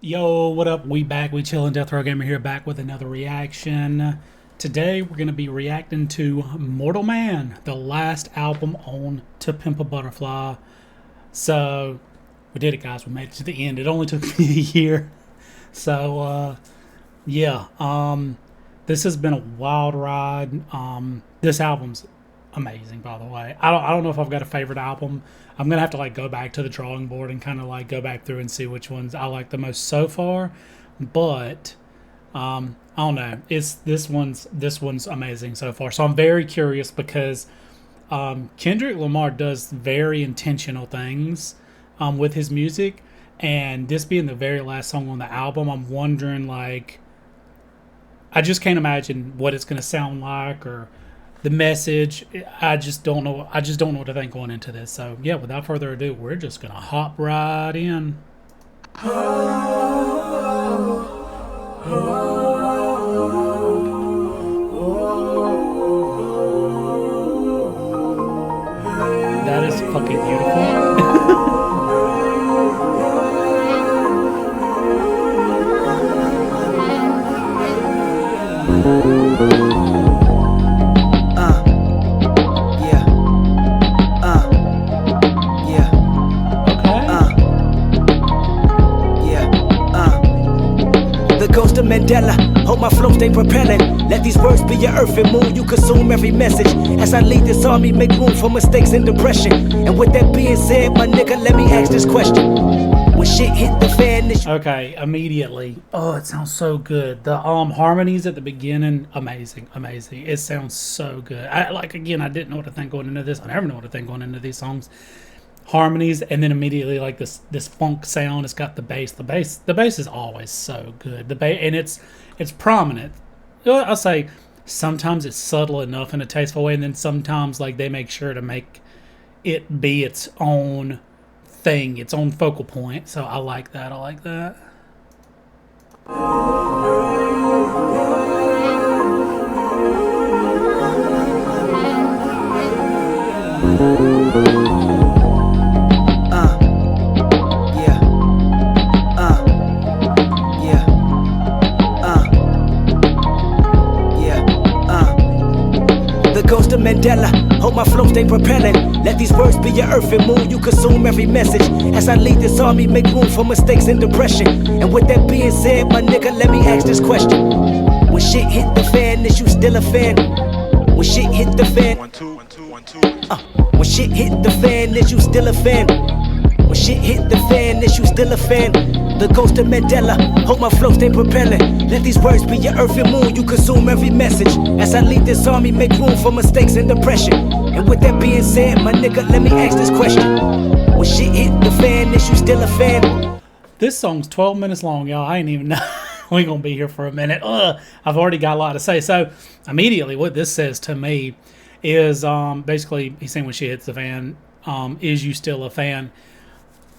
Yo, what up? We back. We chillin'. Dethrowegamer here, back with another reaction. Today we're gonna be reacting to Mortal Man, the last album on To Pimp a Butterfly. So we did it, guys. We made it to the end. It only took me a year. So yeah. This has been a wild ride. This album's amazing, by the way. I don't know if I've got a favorite album. I'm gonna have to like go back to the drawing board and kind of like go back through and see which ones I like the most so far. But I don't know. It's this one's amazing so far. So I'm very curious because Kendrick Lamar does very intentional things with his music, and this being the very last song on the album, I'm wondering like I just can't imagine what it's gonna sound like or the message. I just don't know. I just don't know what to think going into this. So yeah, without further ado, we're just gonna hop right in. That is fucking beautiful. Mandela, hope my flow stay propelling. Let these words be your earth and moon. You consume every message. As I lead this army, make room for mistakes and depression. And with that being said, my nigga, let me ask this question. When shit hit the fan, okay, immediately. Oh, it sounds so good. The harmonies at the beginning, amazing. It sounds so good. I didn't know what to think going into this. I never know what to think going into these songs. Harmonies, and then immediately like this funk sound. It's got the bass. The bass is always so good. The bass, and it's prominent. I'll say sometimes it's subtle enough in a tasteful way, and then sometimes like they make sure to make it be its own thing, its own focal point. So I like that. Mandela, hope my flow stay propelling. Let these words be your earth and moon. You consume every message. As I lead this army, make room for mistakes and depression. And with that being said, my nigga, let me ask this question. When shit hit the fan, is you still a fan? When shit hit the fan, 1 2 1 2 1 2. When shit hit the fan, is you still a fan? When shit hit the fan, is you still a fan? The ghost of Mandela, hope my flow stay propelling. Let these words be your earth and moon. You consume every message. As I lead this army, make room for mistakes and depression. And with that being said, my nigga, let me ask this question. When shit hit the fan, is you still a fan? This song's 12 minutes long, y'all. I ain't even know. We gonna be here for a minute. I've already got a lot to say. So immediately what this says to me is basically he's saying when shit hits the fan, is you still a fan?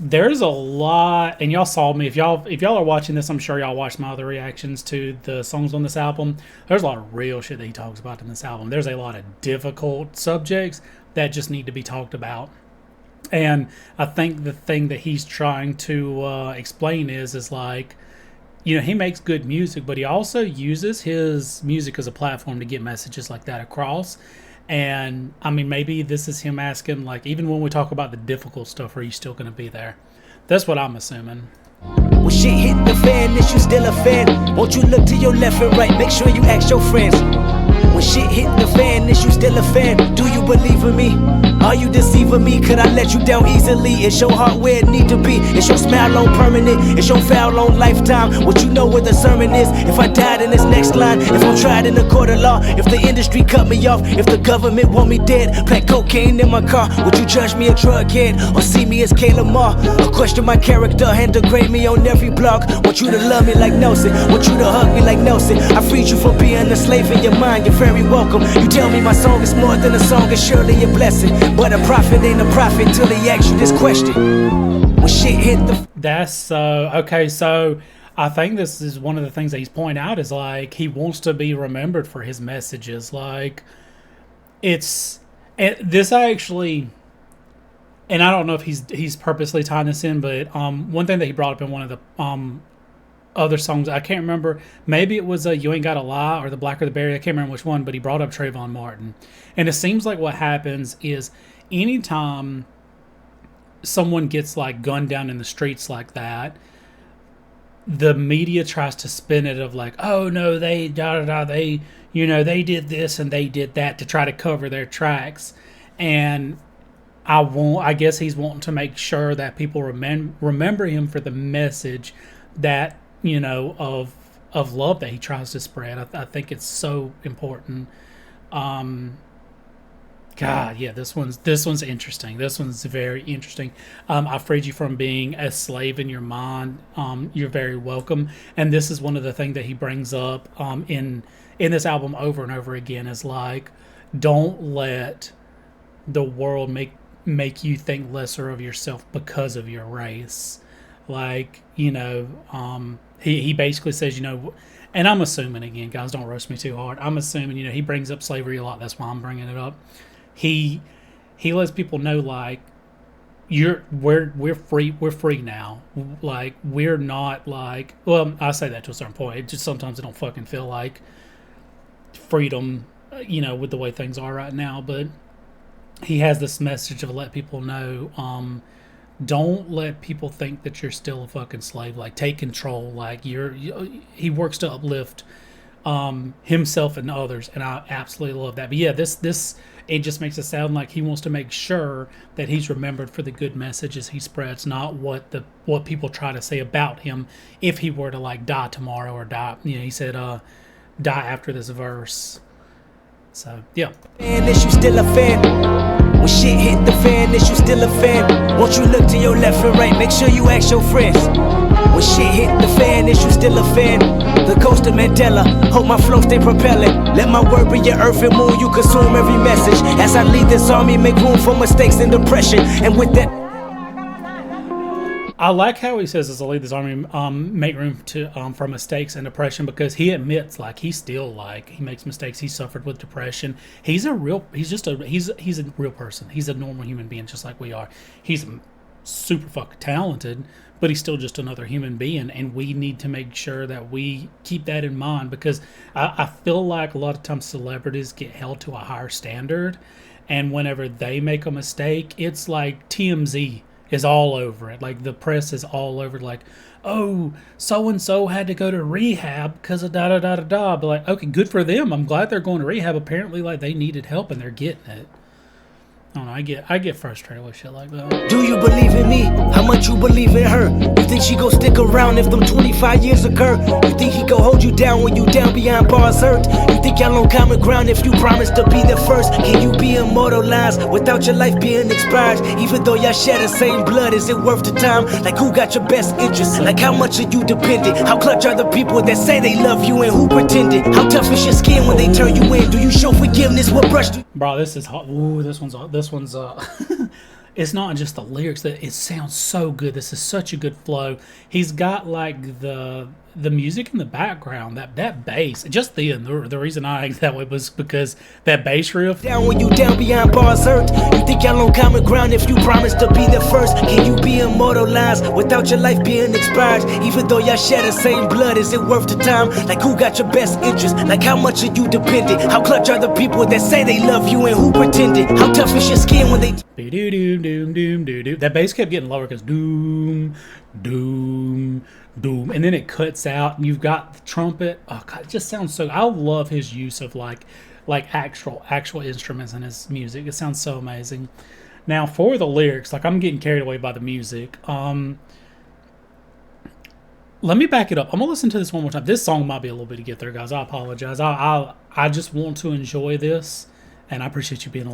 There's a lot, and y'all saw me. If y'all are watching this, I'm sure y'all watched my other reactions to the songs on this album. There's a lot of real shit that he talks about in this album. There's a lot of difficult subjects that just need to be talked about. And I think the thing that he's trying to explain is like, you know, he makes good music, but he also uses his music as a platform to get messages like that across. And I mean, maybe this is him asking, like, even when we talk about the difficult stuff, are you still going to be there? That's what I'm assuming. When shit hit the fan, is you still a fan? Won't you look to your left and right? Make sure you ask your friends. When shit hit the fan, is you still a fan? Do you believe in me? Are you deceiving me? Could I let you down easily? Is your heart where it need to be? Is your smile on permanent? Is your foul on lifetime? Would you know where the sermon is? If I died in this next line, if I'm tried in the court of law, if the industry cut me off, if the government want me dead, plant cocaine in my car, would you judge me a drug head or see me as 𝘗𝘯𝘯 or question my character and degrade me on every blog? Want you to love me like Nelson, want you to hug me like Nelson. I freed you from being a slave in your mind, you're very welcome. You tell me my song is more than a song, it's surely a blessing. But a prophet ain't a prophet till he asks you this question. When shit hit the... That's so... Okay, so I think this is one of the things that he's pointing out is like he wants to be remembered for his messages. Like it's... This actually... And I don't know if he's purposely tying this in, but one thing that he brought up in one of the other songs. I can't remember. Maybe it was You Ain't Gotta Lie or The Blacker the Berry. I can't remember which one, but he brought up Trayvon Martin. And it seems like what happens is anytime someone gets like gunned down in the streets like that, the media tries to spin it of like, oh no, they they they did this and they did that to try to cover their tracks. And I guess he's wanting to make sure that people remember him for the message that of love that he tries to spread. I think it's so important. God, yeah, this one's interesting. This one's very interesting. I freed you from being a slave in your mind. You're very welcome. And this is one of the things that he brings up in this album over and over again is like, don't let the world make you think lesser of yourself because of your race. Like, he basically says, and I'm assuming, again, guys, don't roast me too hard. I'm assuming, he brings up slavery a lot. That's why I'm bringing it up. He lets people know, like, we're free now. Like, we're not like, well, I say that to a certain point. It just sometimes I don't fucking feel like freedom, with the way things are right now. But he has this message of let people know, don't let people think that you're still a fucking slave. Like, take control. Like, he works to uplift himself and others, and I absolutely love that. But yeah, this it just makes it sound like he wants to make sure that he's remembered for the good messages he spreads, not what people try to say about him if he were to like die tomorrow or die. He said die after this verse. So yeah. And is you still a fan? When shit hit the fan, is you still a fan? Won't you look to your left and right? Make sure you ask your friends. When shit hit the fan, is you still a fan? The coast of Mandela, hope my flow stay propelling. Let my word be your earth and moon, you consume every message. As I lead this army, make room for mistakes and depression. And with that, I like how he says, as I lead this army, make room for mistakes and depression, because he admits, like, he makes mistakes. He suffered with depression. He's a real person. He's a normal human being, just like we are. He's super fucking talented, but he's still just another human being, and we need to make sure that we keep that in mind, because I feel like a lot of times celebrities get held to a higher standard, and whenever they make a mistake, it's like TMZ is all over it. Like, the press is all over it, like, oh, so-and-so had to go to rehab because of da-da-da-da-da. But like, okay, good for them. I'm glad they're going to rehab. Apparently, like, they needed help and they're getting it. I don't know, I get frustrated with shit like that. Do you believe in me? How much you believe in her? You think she gon' stick around if them 25 years occur? You think he gon' hold you down when you down behind bars hurt? You think y'all on common ground if you promise to be the first? Can you be immortalized without your life being expired? Even though y'all share the same blood, is it worth the time? Like, who got your best interest? Like, how much are you dependent? How clutch are the people that say they love you and who pretended? How tough is your skin when they turn you in? Do you show forgiveness? What brush do? Bro, this is hot. Ooh, this one's it's not just the lyrics, that it sounds so good. This is such a good flow. He's got like the music in the background, that bass. Just the reason I act that way was because that bass riff. Down when you down behind bars hurt. You think y'all on common ground if you promise to be the first? Can you be immortalized without your life being expired? Even though y'all share the same blood, is it worth the time? Like, who got your best interest? Like, how much are you dependent? How clutch are the people that say they love you and who pretended? How tough is your skin when they Doom. That bass kept getting lower because doom, doom, doom, and then it cuts out, and you've got the trumpet. Oh God, it just sounds so. I love his use of like actual instruments in his music. It sounds so amazing. Now for the lyrics, like, I'm getting carried away by the music. Let me back it up. I'm gonna listen to this one more time. This song might be a little bit to get there, guys. I apologize. I just want to enjoy this. And I appreciate you being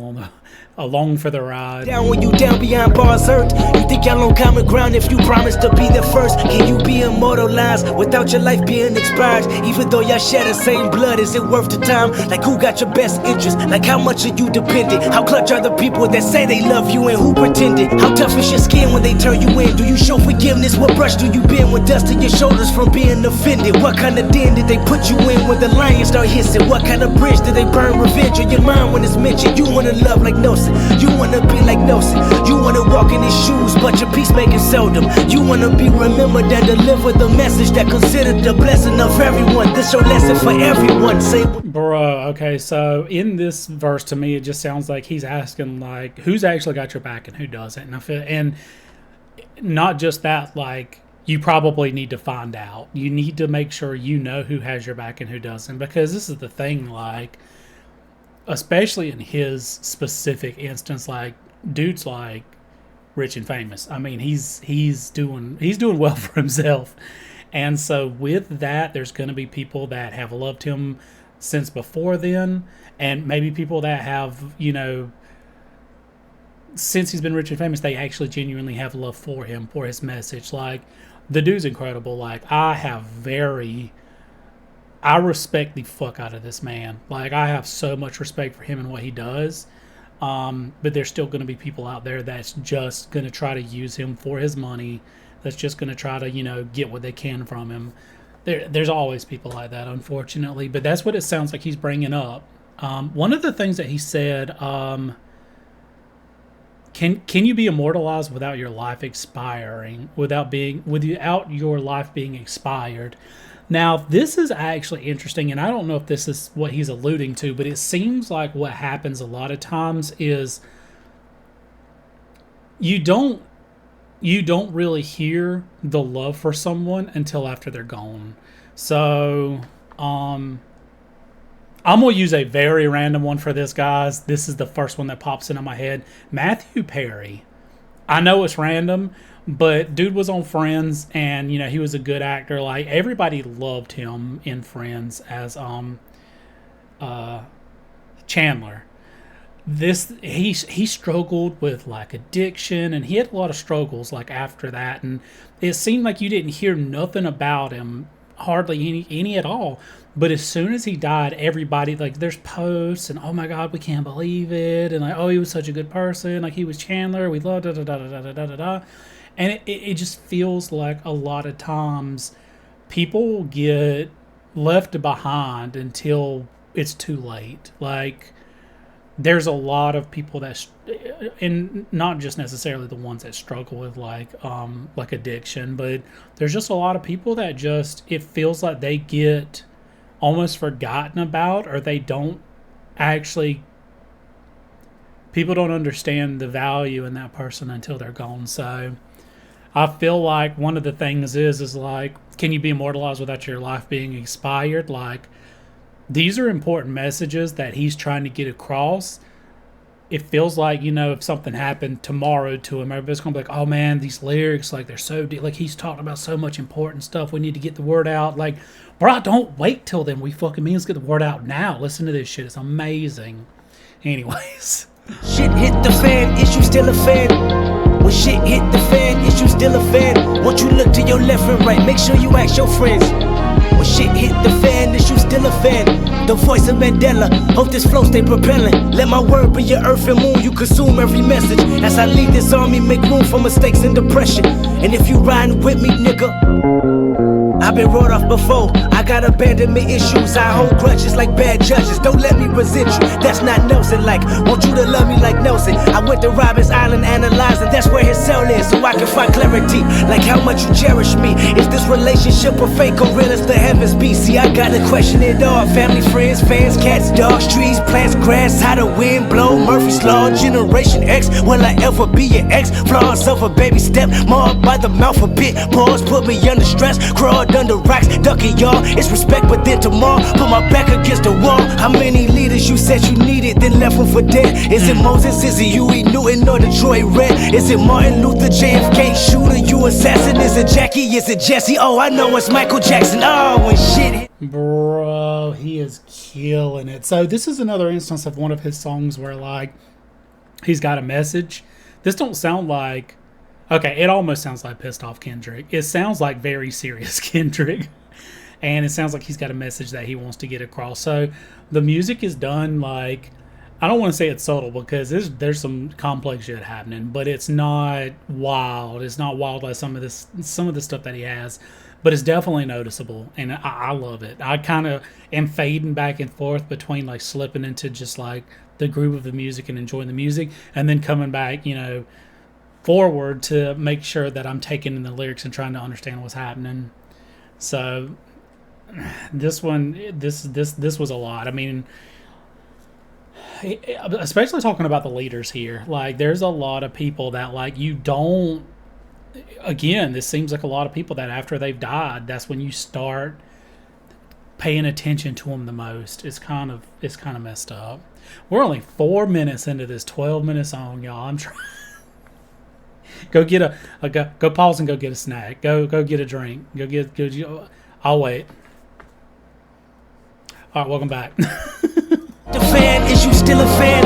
along for the ride. Down when you down behind bars hurt. You think y'all on common ground if you promise to be the first? Can you be immortalized without your life being expired? Even though y'all share the same blood, is it worth the time? Like, who got your best interest? Like, how much are you dependent? How clutch are the people that say they love you and who pretended? How tough is your skin when they turn you in? Do you show forgiveness? forgiveness? What brush do you bend with dust in your shoulders from being offended? What kind of den did they put you in when the lions start hissing? What kind of bridge did they burn revenge on your mind when it's mentioned? You wanna love like Nelson, you wanna be like Nelson, you wanna walk in his shoes, but your peacemaking seldom. You wanna be remembered and deliver the message that considered the blessing of everyone. This your lesson for everyone. Say, bro, okay, so in this verse, to me, it just sounds like he's asking, like, who's actually got your back and who doesn't. And I feel, and not just that, like, you probably need to find out. You need to make sure you know who has your back and who doesn't, because this is the thing, like, especially in his specific instance, like, dude's like rich and famous. I mean, he's doing well for himself. And so with that, there's going to be people that have loved him since before then, and maybe people that have, you know, since he's been rich and famous, they actually genuinely have love for him, for his message. Like, the dude's incredible. Like, I respect the fuck out of this man. Like, I have so much respect for him and what he does. But there's still going to be people out there that's just going to try to use him for his money, that's just going to try to, you know, get what they can from him. There's always people like that, unfortunately. But that's what it sounds like he's bringing up. One of the things that he said, can you be immortalized without your life expiring, without your life being expired? Now, this is actually interesting, and I don't know if this is what he's alluding to, but it seems like what happens a lot of times is you don't really hear the love for someone until after they're gone. So, I'm going to use a very random one for this, guys. This is the first one that pops into my head. Matthew Perry. I know it's random, but dude was on Friends, and, you know, he was a good actor. Like, everybody loved him in Friends as Chandler. He struggled with, like, addiction, and he had a lot of struggles, like, after that, and it seemed like you didn't hear nothing about him, hardly any at all. But as soon as he died, everybody, like, there's posts and, oh my God, we can't believe it, and like, oh, he was such a good person, like, he was Chandler, we love da da da da da da da da. And it just feels like a lot of times people get left behind until it's too late. Like, there's a lot of people that, and not just necessarily the ones that struggle with like addiction, but there's just a lot of people that just, it feels like they get almost forgotten about, or they don't actually, people don't understand the value in that person until they're gone. So I feel like one of the things is like, can you be immortalized without your life being expired? Like, these are important messages that he's trying to get across. It feels like, you know, if something happened tomorrow to him, everybody's going to be like, oh man, these lyrics, like, they're so deep. Like, he's talking about so much important stuff. We need to get the word out. Like, bro, don't wait till then. We fucking mean, let's get the word out now. Listen to this shit. It's amazing. Anyways. shit hit the fan, is you still a fan? When shit hit the fan, is you still a fan? Won't you look to your left and right, make sure you ask your friends. When shit hit the fan, is you still a fan? The voice of Mandela, hope this flow stay propelling. Let my word be your earth and moon, you consume every message. As I lead this army, make room for mistakes and depression. And if you riding with me, nigga, I've been wrote off before, I got abandonment issues. I hold grudges like bad judges, don't let me resent you. That's not Nelson, like, want you to love me like Nelson. I went to Robbins Island analyzing, that's where his cell is, so I can find clarity, like how much you cherish me. Is this relationship a fake or real as the heavens be? See, I gotta question it all. Family, friends, fans, cats, dogs, trees, plants, grass, how the wind blow, Murphy's Law, Generation X. Will I ever be your ex? Flaws of a baby step, marred by the mouth a bit. Pause, put me under stress, crawled under rocks, ducking y'all. It's respect, but then tomorrow, put my back against the wall. How many leaders you said you needed, then left them for dead? Is it Moses, is it Huey Newton, or Detroit Red? Is it Martin Luther, JFK shooter, you assassin? Is it Jackie, is it Jesse? Oh, I know it's Michael Jackson. Oh, when shit hit. Bro, he is killing it. So this is another instance of one of his songs where, like, he's got a message. This don't sound like, okay, it almost sounds like pissed off Kendrick. It sounds like very serious Kendrick. And it sounds like he's got a message that he wants to get across. So the music is done, like, I don't want to say it's subtle because there's some complex shit happening, but it's not wild. It's not wild like some of the stuff that he has, but it's definitely noticeable, and I love it. I kind of am fading back and forth between like slipping into just like the groove of the music and enjoying the music, and then coming back, forward to make sure that I'm taking in the lyrics and trying to understand what's happening. So this was a lot. I mean, especially talking about the leaders here, like there's a lot of people that like you don't, again, this seems like a lot of people that after they've died, that's when you start paying attention to them the most. It's kind of messed up. We're only 4 minutes into this 12-minute song, y'all. I'm trying. Go get go pause and go get a snack. Go get a drink. Go. I'll wait. All right, welcome back. The fan, is you still a fan?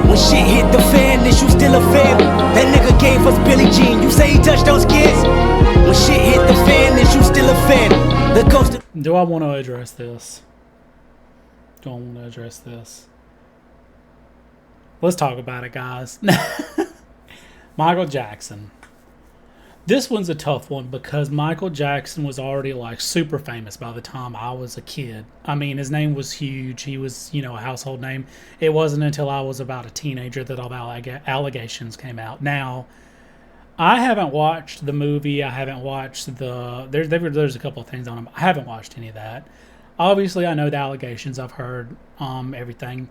When shit hit the fan, is you still a fan? That nigga gave us Billie Jean. You say he touched those kids? When shit hit the fan, is you still a fan? The ghost of Do I want to address this? Don't want to address this. Let's talk about it, guys. Michael Jackson. This one's a tough one because Michael Jackson was already like super famous by the time I was a kid. I mean, his name was huge. He was, a household name. It wasn't until I was about a teenager that all the allegations came out. Now, I haven't watched the movie. I haven't watched there's a couple of things on him. I haven't watched any of that. Obviously, I know the allegations. I've heard everything.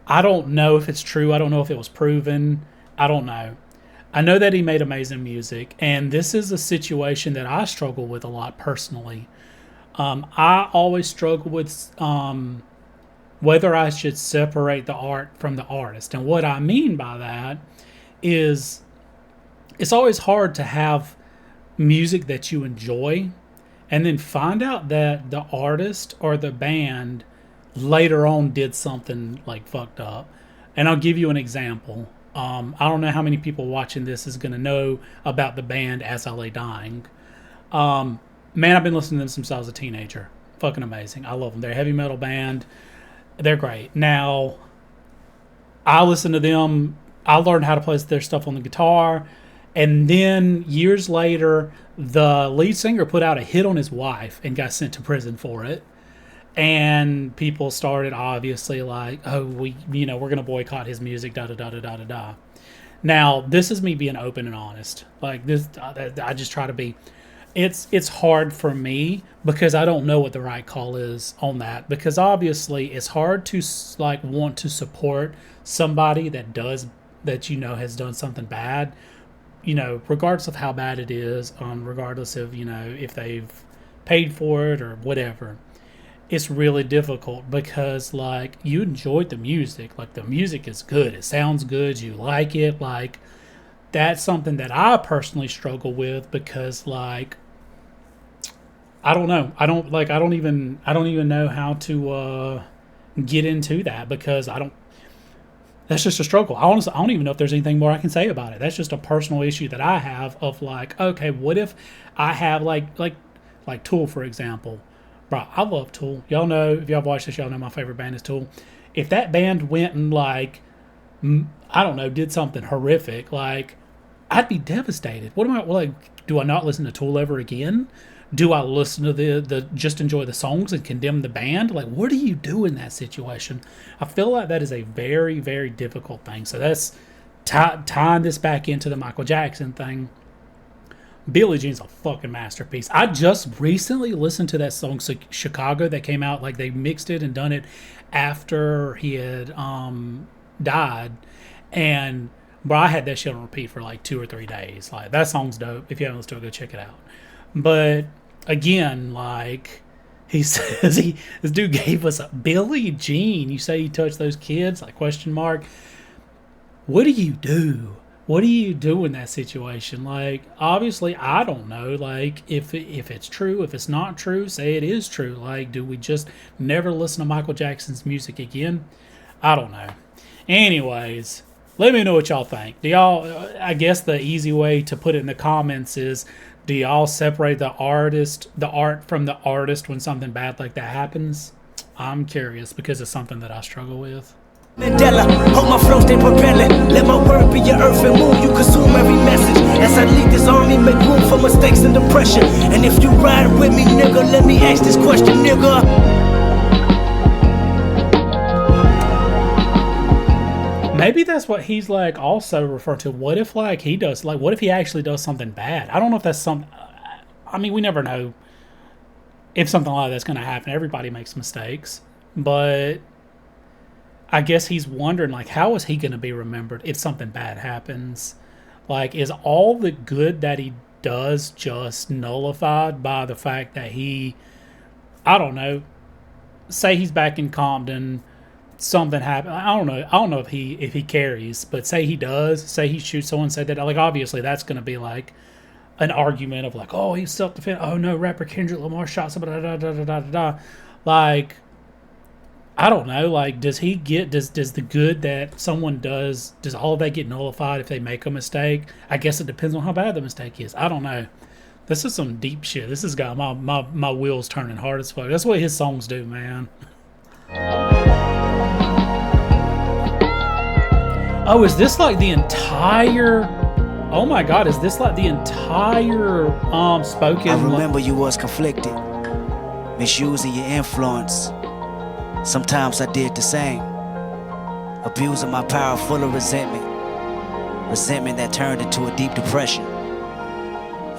I don't know if it's true. I don't know if it was proven. I don't know. I know that he made amazing music, and this is a situation that I struggle with a lot personally. I always struggle with whether I should separate the art from the artist. And what I mean by that is it's always hard to have music that you enjoy and then find out that the artist or the band later on did something like fucked up. And I'll give you an example. I don't know how many people watching this is going to know about the band As I Lay Dying. Man, I've been listening to them since I was a teenager. Fucking amazing. I love them. They're a heavy metal band. They're great. Now, I listen to them. I learned how to play their stuff on the guitar. And then years later, the lead singer put out a hit on his wife and got sent to prison for it. And people started obviously like, oh, we're going to boycott his music, da-da-da-da-da-da-da. Now, this is me being open and honest. Like this, I just try to be. It's hard for me because I don't know what the right call is on that. Because obviously it's hard to like want to support somebody that has done something bad, regardless of how bad it is, regardless of, if they've paid for it or whatever. It's really difficult because like you enjoyed the music, like the music is good, it sounds good, you like it, like that's something that I personally struggle with because like I don't know, I don't even know how to get into that because that's just a struggle. Honestly, I don't even know if there's anything more I can say about it. That's just a personal issue that I have of like, okay, what if I have like Tool, for example. Bro, I love Tool. Y'all know, if y'all watch this, y'all know my favorite band is Tool. If that band went and like, I don't know, did something horrific, like, I'd be devastated. What am I, like, do I not listen to Tool ever again? Do I listen to the just enjoy the songs and condemn the band? Like, what do you do in that situation? I feel like that is a very, very difficult thing. So that's tying this back into the Michael Jackson thing. Billie Jean's a fucking masterpiece. I just recently listened to that song Chicago that came out, like they mixed it and done it after he had died, and bro, I had that shit on repeat for like 2 or 3 days. Like that song's dope. If you haven't listened to it, go check it out. But again, like he says, this dude gave us a Billie Jean. You say he touched those kids? Like question mark. What do you do? What do you do in that situation? Like, obviously, I don't know. Like, if it's true, if it's not true, say it is true. Like, do we just never listen to Michael Jackson's music again? I don't know. Anyways, let me know what y'all think. Do y'all, I guess the easy way to put it in the comments is, do y'all separate the art from the artist when something bad like that happens? I'm curious because it's something that I struggle with. Mandela, hold my flow, stay propelling. Let my word be your earth and moon. You consume every message. As I lead this army, make room for mistakes and depression. And if you ride with me, nigga, let me ask this question, nigga. Maybe that's what he's like also referring to. What if like he does, like what if he actually does something bad? I don't know if that's some, I mean, we never know if something like that's going to happen. Everybody makes mistakes, but I guess he's wondering, like, how is he going to be remembered if something bad happens? Like, is all the good that he does just nullified by the fact that he, I don't know, say he's back in Compton, something happened. I don't know if he carries, but say he does, say he shoots someone, say that, like, obviously that's going to be like an argument of like, oh, he's self-defense. Oh no, rapper Kendrick Lamar shot somebody. Da, da, da, da, da, da. Like, I don't know. Like, does he get does the good that someone does all of that get nullified if they make a mistake? I guess it depends on how bad the mistake is. I don't know. This is some deep shit. This has got my wheels turning hard as fuck. That's what his songs do, man. Oh, is this like the entire? Oh my God, is this like the entire spoken? I remember you was conflicted, misusing your influence. Sometimes I did the same, abusing my power full of resentment that turned into a deep depression.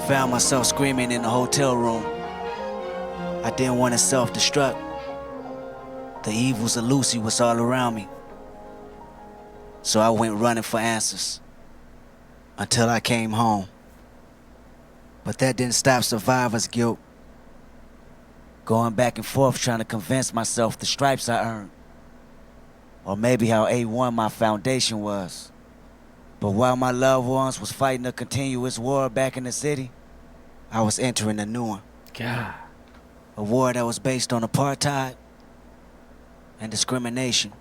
Found myself screaming in the hotel room. I didn't want to self-destruct. The evils of Lucy was all around me. So I went running for answers until I came home. But that didn't stop survivor's guilt. Going back and forth trying to convince myself the stripes I earned. Or maybe how A1 my foundation was. But while my loved ones was fighting a continuous war back in the city, I was entering a new one. God. A war that was based on apartheid and discrimination.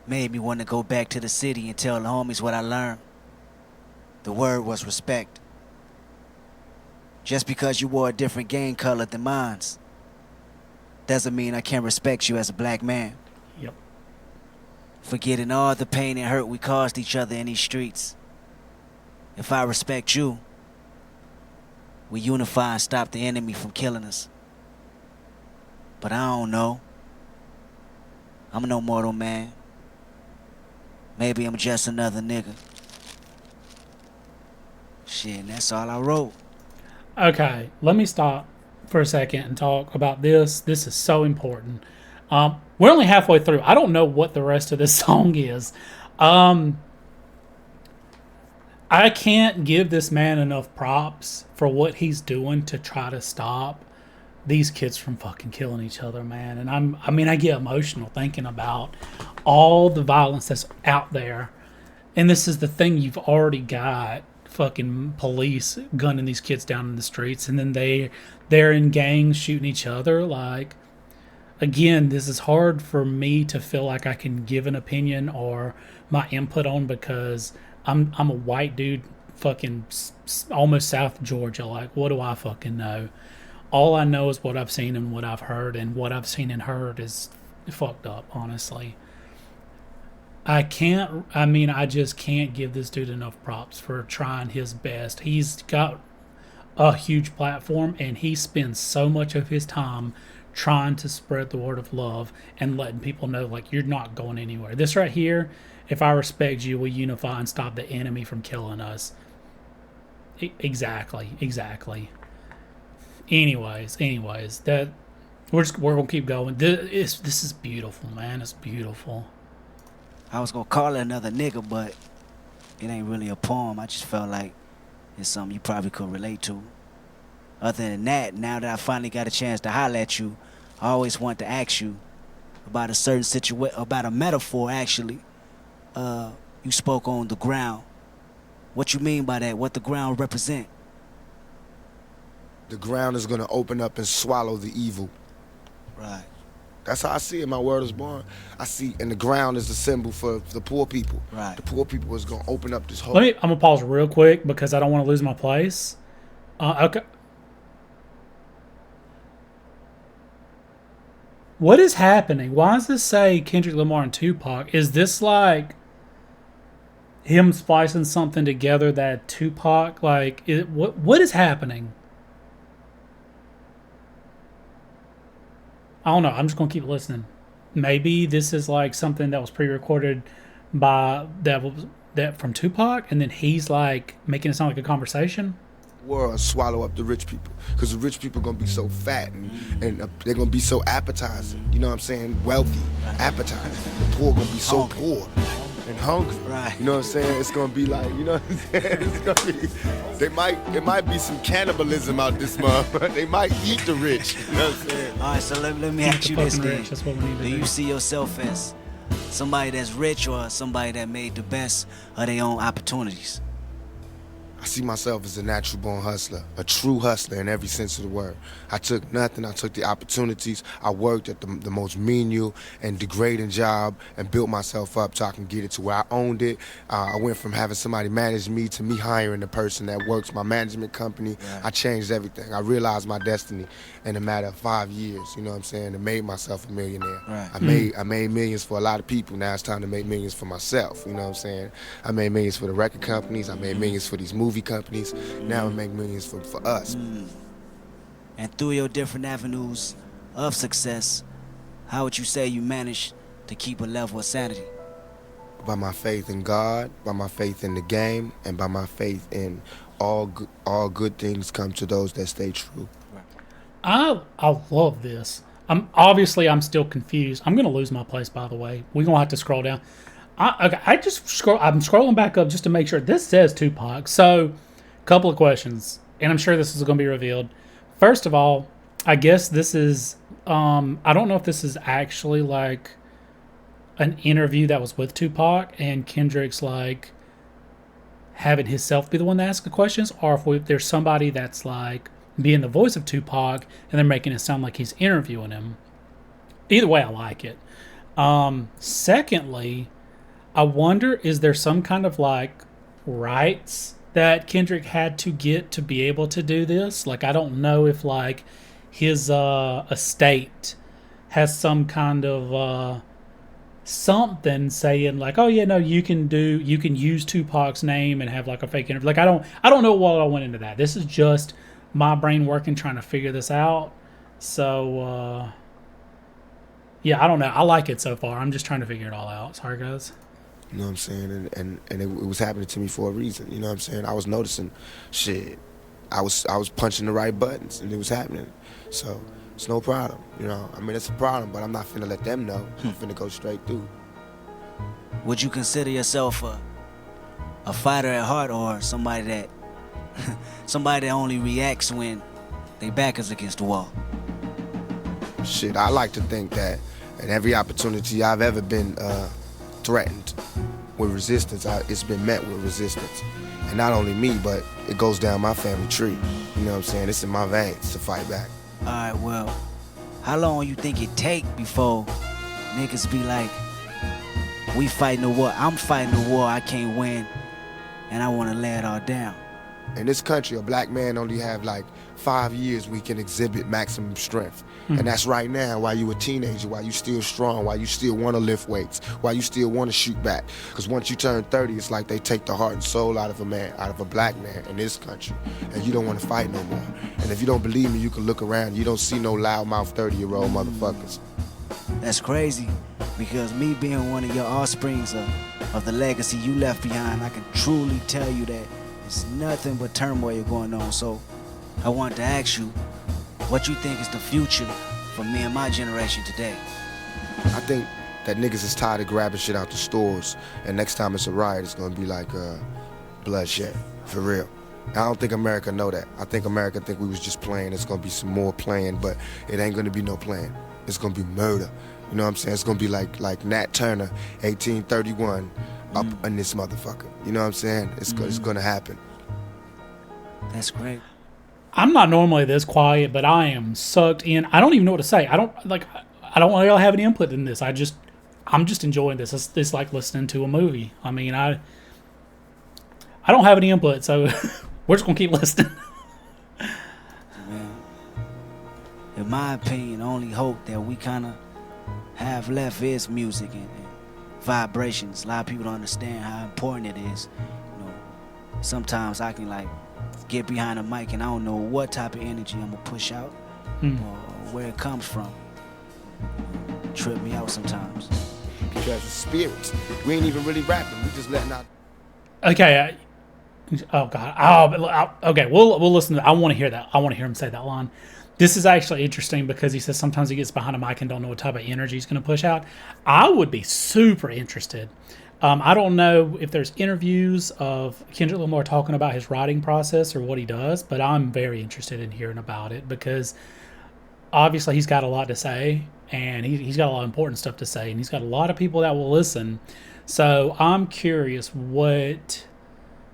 Made me want to go back to the city and tell the homies what I learned. The word was respect. Just because you wore a different gang color than mine doesn't mean I can't respect you as a black man. Yep. Forgetting all the pain and hurt we caused each other in these streets. If I respect you, we unify and stop the enemy from killing us. But I don't know. I'm no mortal man. Maybe I'm just another nigga. Shit, and that's all I wrote. Okay, let me stop for a second and talk about this. This is so important. We're only halfway through. I don't know what the rest of this song is. I can't give this man enough props for what he's doing to try to stop these kids from fucking killing each other, man. And I mean, I get emotional thinking about all the violence that's out there. And this is the thing, you've already got fucking police gunning these kids down in the streets, and then they're in gangs shooting each other. Like, again, this is hard for me to feel like I can give an opinion or my input on, because I'm a white dude fucking almost South Georgia. Like, what do I fucking know? All I know is what I've seen and what I've heard, and what I've seen and heard is fucked up, honestly. I just can't give this dude enough props for trying his best. He's got a huge platform, and he spends so much of his time trying to spread the word of love and letting people know, like, you're not going anywhere. This right here, if I respect you, we unify and stop the enemy from killing us. Exactly. Anyways, that we're gonna keep going. This is beautiful, man. It's beautiful. I was gonna call it another nigga, but it ain't really a poem. I just felt like it's something you probably could relate to. Other than that, now that I finally got a chance to holler at you, I always want to ask you about a certain situation, about a metaphor, actually. You spoke on the ground. What you mean by that? What the ground represent? The ground is gonna open up and swallow the evil. Right. That's how I see it. My word is born. I see, and the ground is the symbol for the poor people. Right. The poor people is gonna open up this whole. I'm gonna pause real quick because I don't want to lose my place. Okay. What is happening? Why does this say Kendrick Lamar and Tupac? Is this like him splicing something together that Tupac like? What is happening? I don't know. I'm just gonna keep listening. Maybe this is like something that was pre-recorded by that from Tupac, and then he's like making it sound like a conversation. World swallow up the rich people, because the rich people gonna be so fat and they're gonna be so appetizing. You know what I'm saying? Wealthy, appetizing. The poor gonna be so poor and hungry. Right. You know what I'm saying? It's gonna be like, you know what I'm saying? It's gonna be. There might be some cannibalism out this month. They might eat the rich. You know what I'm saying? All right, so let me ask you this then. That's what we need to Do you see yourself as somebody that's rich or somebody that made the best of their own opportunities? I see myself as a natural born hustler, a true hustler in every sense of the word. I took nothing, I took the opportunities. I worked at the most menial and degrading job and built myself up so I can get it to where I owned it. I went from having somebody manage me to me hiring the person that works my management company. Right. I changed everything. I realized my destiny in a matter of 5 years, you know what I'm saying, and made myself a millionaire. Right. I made millions for a lot of people. Now it's time to make millions for myself, you know what I'm saying? I made millions for the record companies. I made millions for these movie companies. Now I make millions for us. And through your different avenues of success, how would you say you managed to keep a level of sanity? By my faith in God, by my faith in the game, and by my faith in all good things come to those that stay true. I love this. I'm still confused. I'm gonna lose my place, by the way. We're gonna have to scroll down. I'm scrolling back up just to make sure. This says Tupac. So, couple of questions, and I'm sure this is going to be revealed. First of all, I guess this is. I don't know if this is actually like an interview that was with Tupac, and Kendrick's like having himself be the one to ask the questions, or if there's somebody that's like being the voice of Tupac, and they're making it sound like he's interviewing him. Either way, I like it. Secondly, I wonder, is there some kind of like rights that Kendrick had to get to be able to do this? Like, I don't know if like his estate has some kind of something saying like, oh yeah, no, you can use Tupac's name and have like a fake interview. Like, I don't know what I went into that. This is just my brain working trying to figure this out. So yeah, I don't know. I like it so far. I'm just trying to figure it all out. Sorry, guys. You know what I'm saying? And it was happening to me for a reason. You know what I'm saying? I was noticing shit. I was punching the right buttons, and it was happening. So it's no problem. You know, I mean, it's a problem, but I'm not finna let them know. I'm finna go straight through. Would you consider yourself a fighter at heart, or somebody that only reacts when they back is against the wall? Shit, I like to think that at every opportunity I've ever been threatened with resistance, it's been met with resistance. And not only me, but it goes down my family tree. You know what I'm saying? It's in my veins to fight back. All right, well, how long you think it take before niggas be like, we fighting a war, I'm fighting a war I can't win, and I want to lay it all down? In this country, a black man only have like 5 years we can exhibit maximum strength. And that's right now, while you a teenager, while you still strong, while you still want to lift weights, while you still want to shoot back. Because once you turn 30, it's like they take the heart and soul out of a man, out of a black man in this country. And you don't want to fight no more. And if you don't believe me, you can look around. You don't see no loudmouth 30-year-old motherfuckers. That's crazy, because me being one of your offsprings of the legacy you left behind, I can truly tell you that it's nothing but turmoil going on. So I wanted to ask you, what you think is the future for me and my generation today? I think that niggas is tired of grabbing shit out the stores, and next time it's a riot, it's gonna be like bloodshed, for real. I don't think America know that. I think America think we was just playing. It's gonna be some more playing, but it ain't gonna be no playing. It's gonna be murder. You know what I'm saying? It's gonna be like Nat Turner, 1831, up in this motherfucker. You know what I'm saying? It's gonna happen. That's great. I'm not normally this quiet, but I am sucked in. I don't even know what to say. I don't really have any input in this. I'm just enjoying this. It's like listening to a movie. I mean, I don't have any input, so we're just gonna keep listening. Man, in my opinion, I only hope that we kind of Half left is music and vibrations. A lot of people don't understand how important it is. You know, sometimes I can like get behind a mic and I don't know what type of energy I'm gonna push out or where it comes from. Trip me out sometimes. Because it's spirits. We ain't even really rapping. We just letting out. Okay. Oh God. Okay. We'll listen to. I want to hear that. I want to hear him say that line. This is actually interesting because he says sometimes he gets behind a mic and don't know what type of energy he's going to push out. I would be super interested. I don't know if there's interviews of Kendrick Lamar talking about his writing process or what he does, but I'm very interested in hearing about it because obviously he's got a lot to say and he's got a lot of important stuff to say and he's got a lot of people that will listen. So I'm curious what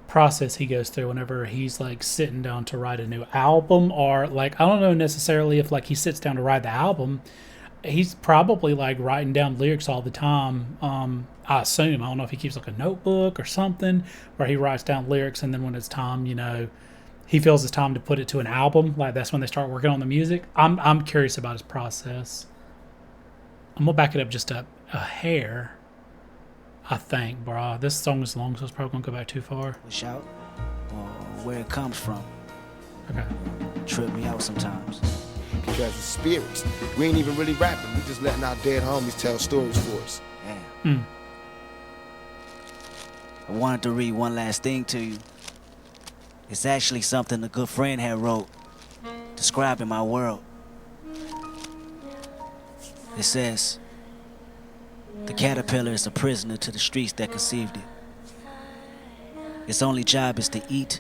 process he goes through whenever he's like sitting down to write a new album, or like I don't know necessarily if like he sits down to write the album. He's probably like writing down lyrics all the time. I assume. I don't know if he keeps like a notebook or something where he writes down lyrics, and then when it's time, you know, he feels it's time to put it to an album. Like that's when they start working on the music. I'm curious about his process. I'm gonna back it up just a hair. I think, bro. This song is long, so it's probably gonna go back too far. Push out or where it comes from. Okay. Trip me out sometimes. Because it's spirits. We ain't even really rapping. We just letting our dead homies tell stories for us. Damn. I wanted to read one last thing to you. It's actually something a good friend had wrote, describing my world. It says, the caterpillar is a prisoner to the streets that conceived it. Its only job is to eat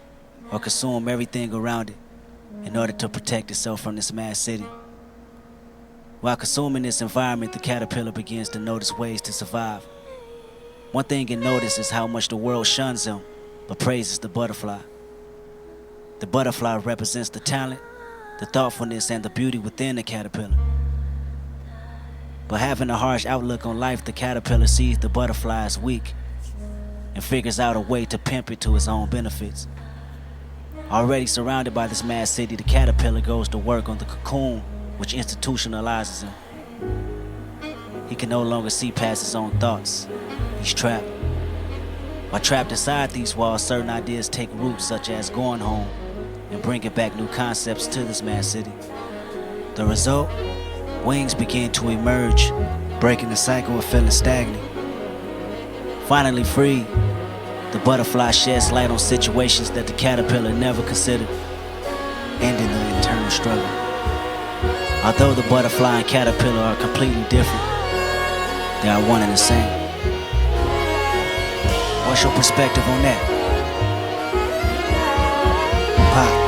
or consume everything around it in order to protect itself from this mad city. While consuming this environment, the caterpillar begins to notice ways to survive. One thing it notices is how much the world shuns him, but praises the butterfly. The butterfly represents the talent, the thoughtfulness, and the beauty within the caterpillar. But having a harsh outlook on life, the caterpillar sees the butterfly as weak and figures out a way to pimp it to his own benefits. Already surrounded by this mad city, the caterpillar goes to work on the cocoon, which institutionalizes him. He can no longer see past his own thoughts. He's trapped. While trapped inside these walls, certain ideas take root, such as going home and bringing back new concepts to this mad city. The result? Wings begin to emerge, breaking the cycle of feeling stagnant. Finally free, the butterfly sheds light on situations that the caterpillar never considered, ending the internal struggle. Although the butterfly and caterpillar are completely different, they are one and the same. What's your perspective on that? Pop.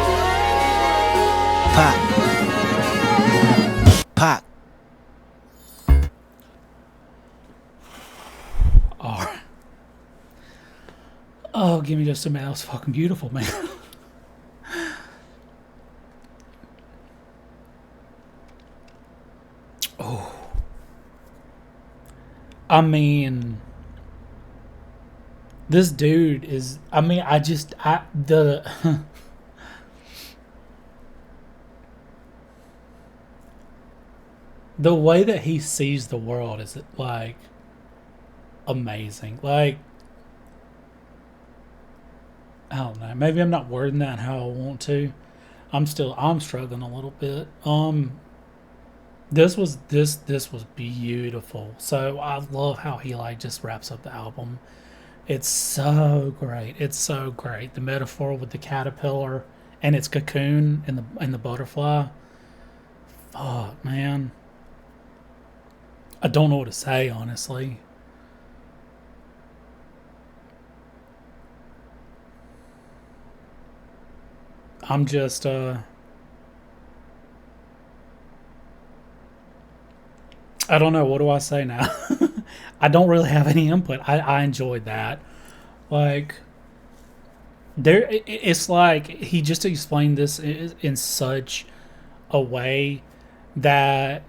Alright. Oh, give me just a minute. That was fucking beautiful, man. Oh. I mean, this dude is, the way that he sees the world is like amazing. Like, I don't know. Maybe I'm not wording that how I want to. I'm struggling a little bit. This was beautiful. So I love how he like just wraps up the album. It's so great. It's so great. The metaphor with the caterpillar and its cocoon and the butterfly. Fuck, man. I don't know what to say, honestly. I'm just I don't know, what do I say now? I don't really have any input. I enjoyed that. Like, it's like he just explained this in such a way that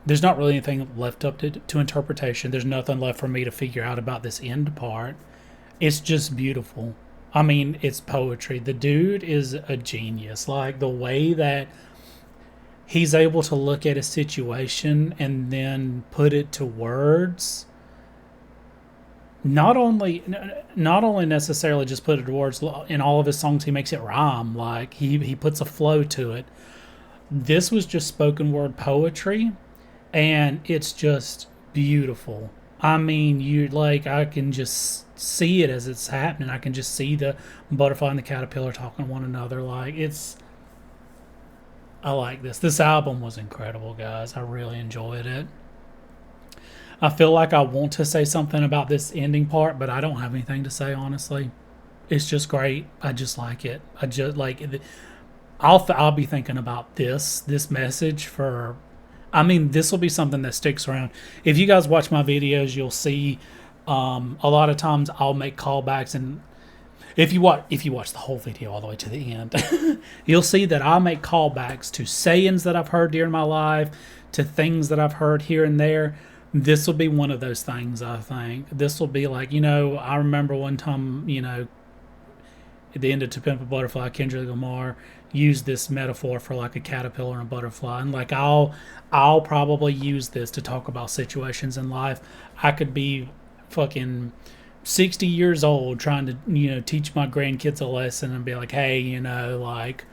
there's not really anything left up to interpretation. There's nothing left for me to figure out about this end part. It's just beautiful. I mean, it's poetry. The dude is a genius. Like, the way that he's able to look at a situation and then put it to words. Not only necessarily just put it to words. In all of his songs, he makes it rhyme. Like he puts a flow to it. This was just spoken word poetry, and it's just beautiful. I mean, I can just see it as it's happening. I can just see the butterfly and the caterpillar talking to one another. I like this. This album was incredible, guys. I really enjoyed it. I feel like I want to say something about this ending part, but I don't have anything to say, honestly. It's just great. I just like it. I just like it. I'll be thinking about this message for. I mean, this will be something that sticks around. If you guys watch my videos, you'll see a lot of times I'll make callbacks, and if you watch the whole video all the way to the end, you'll see that I make callbacks to sayings that I've heard during my life, to things that I've heard here and there. This will be one of those things. I think this will be like, I remember one time, at the end of To Pimp a Butterfly, Kendrick Lamar used this metaphor for like a caterpillar and a butterfly, and like I'll probably use this to talk about situations in life. I could be fucking 60 years old trying to teach my grandkids a lesson and be like, hey, like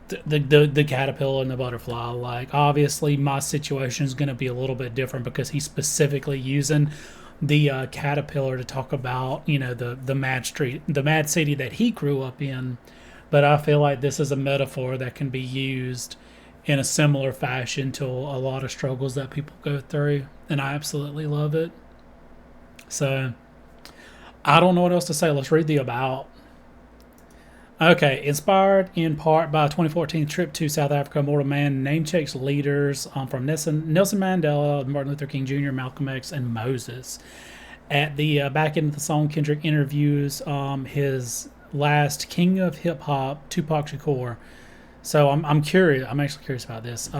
the caterpillar and the butterfly. Like, obviously my situation is going to be a little bit different because he's specifically using the caterpillar to talk about the mad city that he grew up in. But I feel like this is a metaphor that can be used in a similar fashion to a lot of struggles that people go through, and I absolutely love it. So I don't know what else to say. Let's read the about. Okay, inspired in part by a 2014 trip to South Africa, Mortal Man name checks leaders from Nelson Mandela, Martin Luther King Jr., Malcolm X, and Moses. At the back end of the song, Kendrick interviews his last king of hip hop, Tupac Shakur. So I'm curious. I'm actually curious about this.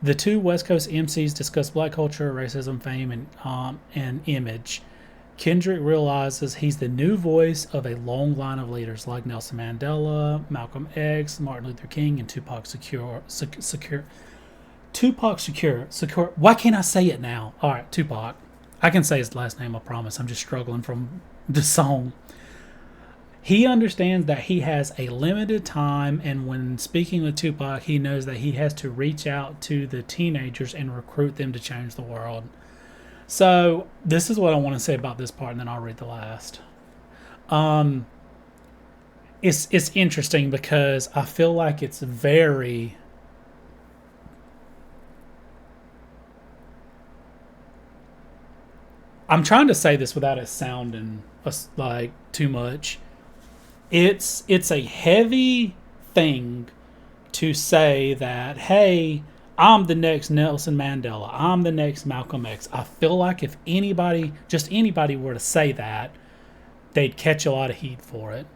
The two West Coast MCs discuss black culture, racism, fame, and image. Kendrick realizes he's the new voice of a long line of leaders like Nelson Mandela, Malcolm X, Martin Luther King, and Tupac Shakur. Why can't I say it now? All right, Tupac. I can say his last name, I promise. I'm just struggling from the song. He understands that he has a limited time, and when speaking with Tupac, he knows that he has to reach out to the teenagers and recruit them to change the world. So this is what I want to say about this part, and then I'll read the last. It's interesting because I feel like it's very... I'm trying to say this without it sounding like too much. It's a heavy thing to say that, hey, I'm the next Nelson Mandela, I'm the next Malcolm X. I feel like if anybody were to say that, they'd catch a lot of heat for it.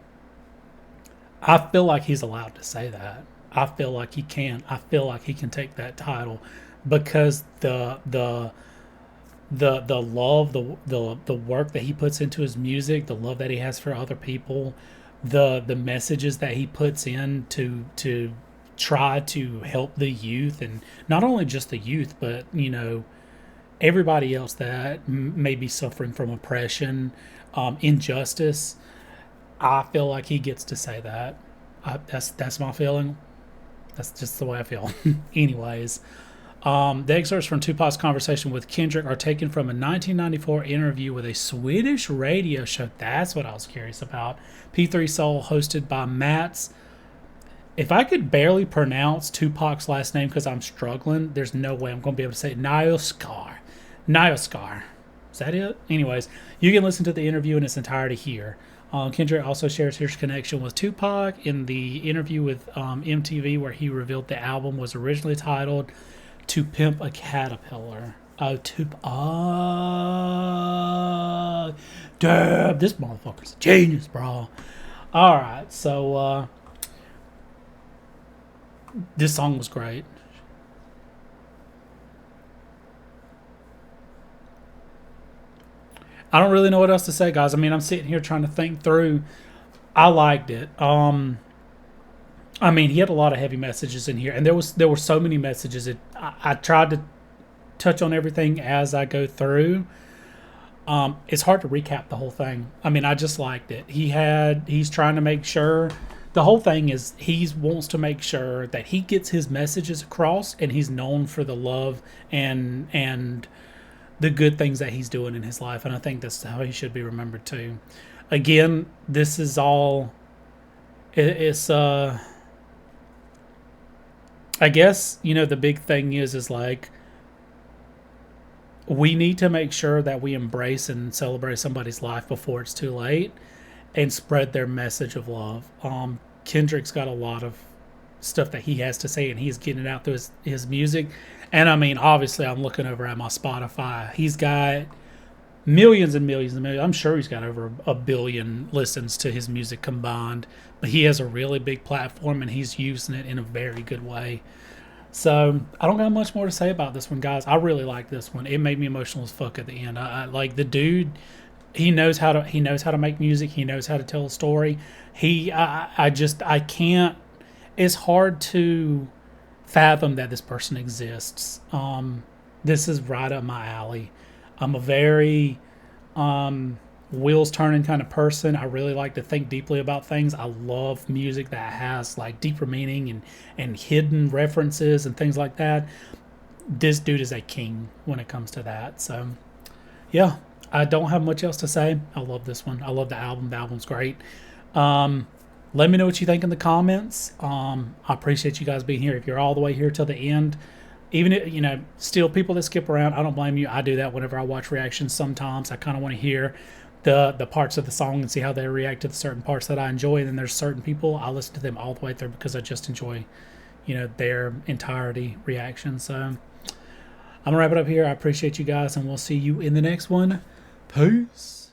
I feel like he's allowed to say that. I feel like he can. I feel like he can take that title because the love, the work that he puts into his music, the love that he has for other people, the messages that he puts in to try to help the youth, and not only just the youth, but everybody else that may be suffering from oppression, injustice. I feel like he gets to say that. That's my feeling. That's just the way I feel. Anyways, the excerpts from Tupac's conversation with Kendrick are taken from a 1994 interview with a Swedish radio show. That's what I was curious about. P3 Soul, hosted by Mats. If I could barely pronounce Tupac's last name because I'm struggling, there's no way I'm going to be able to say it. Nyoskar. Is that it? Anyways, you can listen to the interview in its entirety here. Kendrick also shares his connection with Tupac in the interview with MTV, where he revealed the album was originally titled To Pimp a Caterpillar. Damn, this motherfucker's a genius, bro. Alright, so this song was great. I don't really know what else to say, guys. I mean, I'm sitting here trying to think through. I liked it. I mean, he had a lot of heavy messages in here, and there were so many messages. I tried to touch on everything as I go through. It's hard to recap the whole thing. I mean, I just liked it. He's trying to make sure. The whole thing is he wants to make sure that he gets his messages across, and he's known for the love and the good things that he's doing in his life. And I think that's how he should be remembered too. Again, this is all. It's I guess, the big thing is like, we need to make sure that we embrace and celebrate somebody's life before it's too late and spread their message of love. Kendrick's got a lot of stuff that he has to say, and he's getting it out through his music. And I mean, obviously, I'm looking over at my Spotify. He's got millions and millions and millions. I'm sure he's got over a billion listens to his music combined. But he has a really big platform, and he's using it in a very good way. So I don't got much more to say about this one, guys. I really like this one. It made me emotional as fuck at the end. I like the dude. He knows how to make music. He knows how to tell a story. I can't. It's hard to fathom that this person exists. This is right up my alley. I'm a very wheels turning kind of person. I really like to think deeply about things. I love music that has like deeper meaning and hidden references and things like that. This dude is a king when it comes to that. So yeah, I don't have much else to say. I love this one. I love the album. The album's great. Let me know what you think in the comments. I appreciate you guys being here. If you're all the way here till the end, even if, still people that skip around, I don't blame you. I do that whenever I watch reactions. Sometimes I kind of want to hear the parts of the song and see how they react to the certain parts that I enjoy. And then there's certain people, I listen to them all the way through because I just enjoy, their entirety reaction. So I'm gonna wrap it up here. I appreciate you guys, and we'll see you in the next one. Peace.